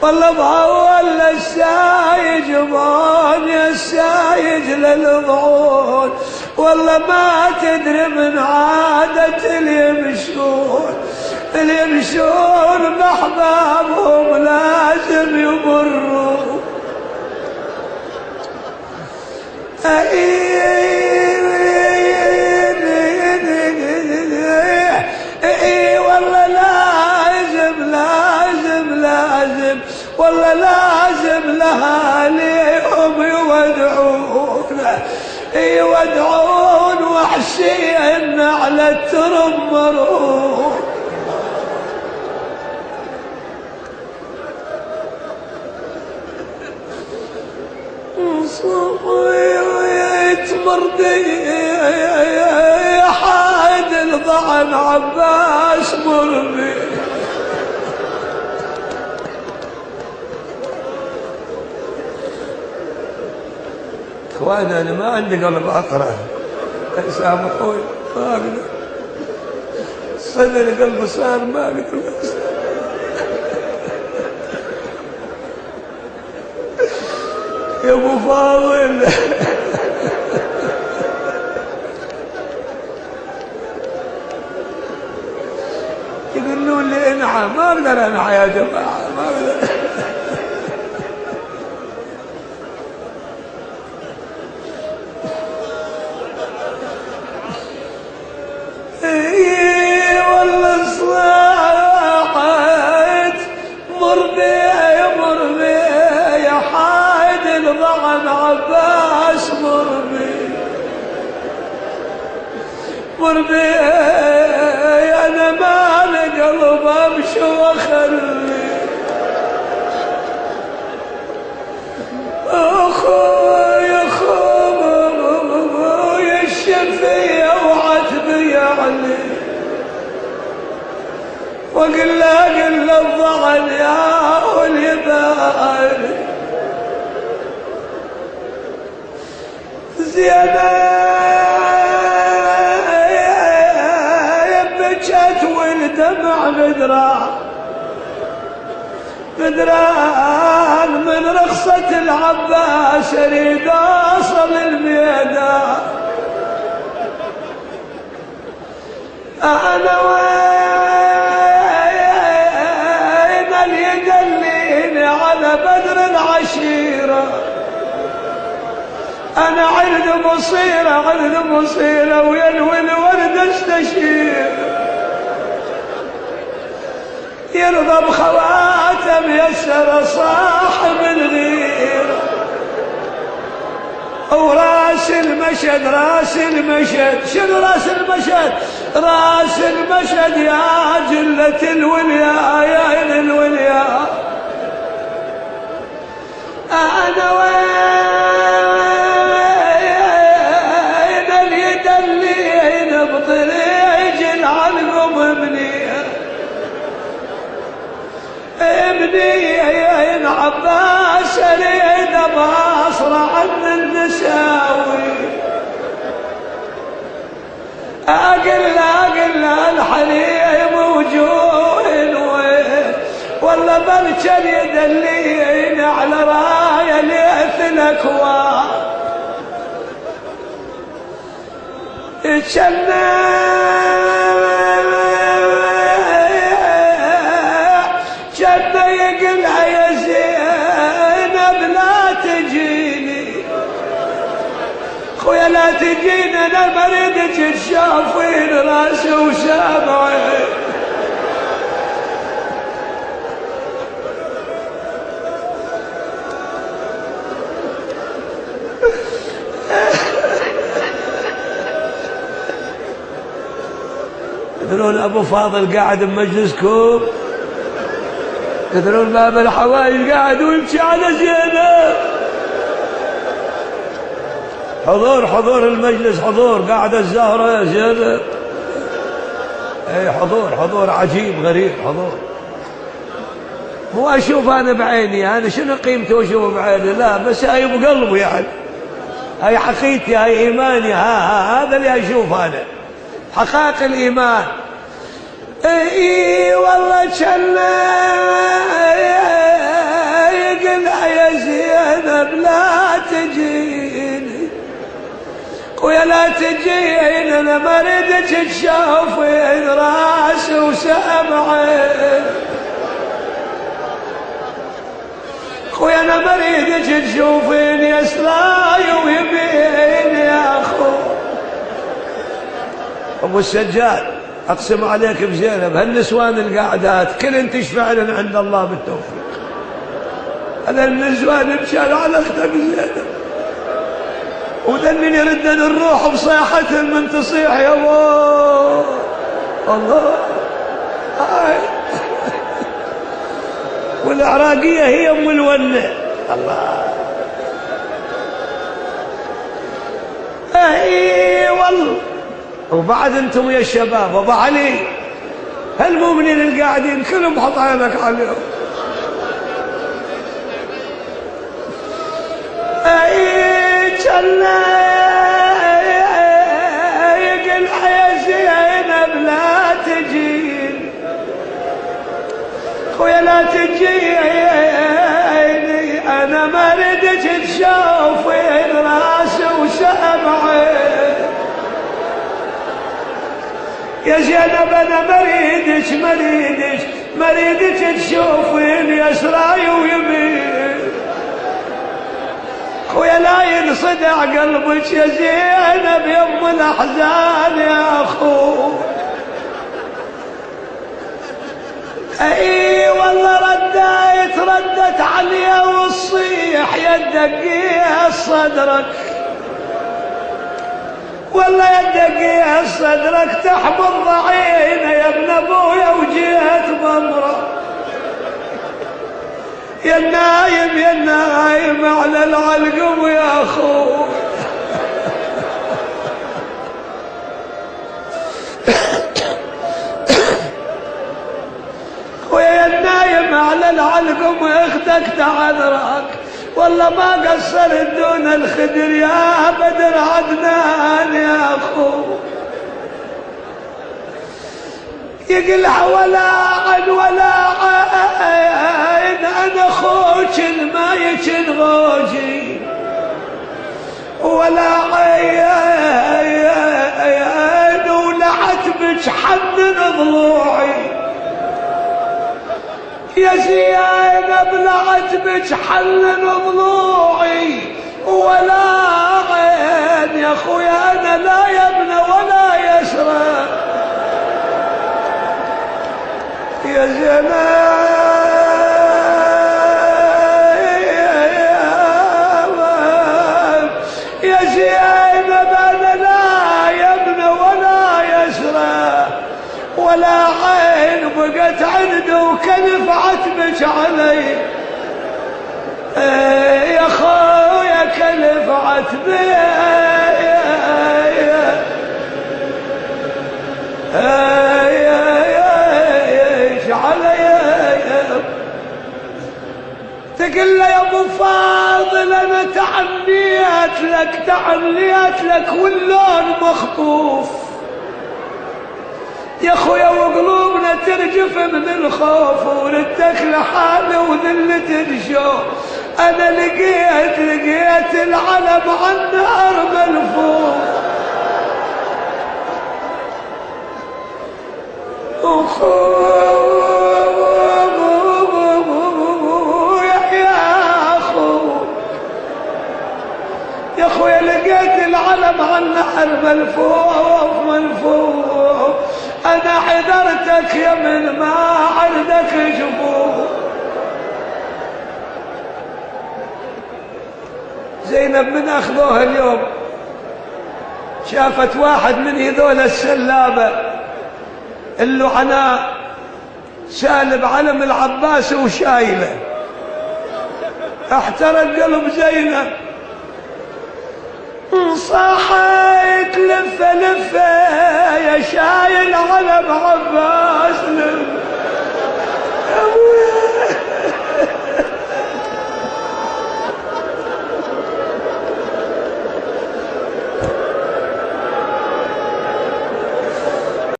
والله بهول السايج بون يا السايج للضعون، والله ما تدري من عادة اليمشون بأحبابهم لازم يمروا. والله لازم والله لازم لهاليهم يودعون وحشين على الترمرون. مرضي يا حاد الضعن عباس مرضي. اخواني انا ما عندي قلب اقرا، سامحوني ما اقدر، صدري قلبي صار ما اقدر. يا ابو فاضل يقولون لي انحى، ما اقدر انحى يا جماعه، ما اقدر. والله صاحت مر بي يا حايد الضعن عباس مر بي انا ما لقلب امشي واخلي اخويا الشفيه وعتبي يعني، وقل له الضعن يا واليبان زينب بجت والدمع بدران من رخصة العباس اريد اوصل الميدان. انا وين اللي يدليني على بدر العشيرة، انا عرض مصيرة وينوي الورد استشير، يرضى بخواتم يسر صاحب الغيرة، وراس المشهد شنو راس المشهد يا جلة الولياء يا الولياء. انا وين اليد اللي بطريق العلقم ابني عباس اريد باصر عن النساوي. اقل الحليم وجوه وين، والله برجل يدليني على رايه ليث الاكوان. جنة يقلها يا زينب لا تجيني، خويا لا تجيني انا مريدك تشافين راسي وسامعي. تدرون ابو فاضل قاعد بمجلسكم، تدرون باب الحوايج قاعد ويمشي على زينب. حضور المجلس، حضور قاعدة الزهرة يا زينب. اي حضور عجيب غريب، حضور. مو اشوف انا بعيني، انا شنو قيمته اشوفه بعيني؟ لا بس هاي بقلبي يعني، هاي حقيقتي، هاي ايماني، هذا اللي اشوف انا حقائق الايمان. اي والله لا تجين انا ما ردك تشوفين راسي وسمعي خويا انا ما ردك تشوفين يسراي ويمين يا اخو. ابو السجاد اقسم عليك بزينب هالنسوان القاعدات كلن تشفع لنا عند الله بالتوفيق. هذا النسوان مشان على اختك زينب وذنن يردن الروح بصيحتهم من تصيح يا الله الله. والعراقية هي ام الونه الله. اي والله. وبعد انتم يا الشباب ابو علي هالمؤمنين القاعدين كلهم حط عينك عليهم. جنة يقل يا زينب لا تجين خويا لا تجيني انا ما ردك تشوفين راسي وسمعي يا زينب انا ما اريدك تشوفين يسراي ويمين خويا لا ينصدع قلبك يا زينب يم الاحزان يا اخو. اي والله ردت عليا والصيح يا دقيق صدرك والله يا دقيق صدرك تحمض ضعينه يا ابن ابويا وجيت بمره يا النايم على العلقم يا اخو. ويا النايم على العلقم اختك تعذرك والله ما قصرت دون الخدر يا بدر عدنان يا اخو. يقلع ولا عين انا اخوك المايك غوجي ولا عين ولعتبك حنن ضلوعي يا زينب لعتبك حنن ضلوعي ولا عين يا اخويا انا لا يبنى ولا يسرى يا زينب يا زينب انا لا يبنى ولا يسرى ولا عين بقت عنده وكلف عتبك علي يا خويا كلف عتبك تقول له يا ابو فاضل انا تعنيت لك واللون مخطوف يا خويا وقلوبنا ترجف من الخوف وردك لحالي وذلة الشوق انا لقيت العلم على النار ملفوف يا خويا لقيت العلم على النهر ملفوف انا حذرتك يا من ما عندك جفوف. زينب من اخذوها اليوم شافت واحد من هذول السلابه اللعناء سالب علم العباس وشايله احترق قلب زينب صاحت لفه يا شايل علم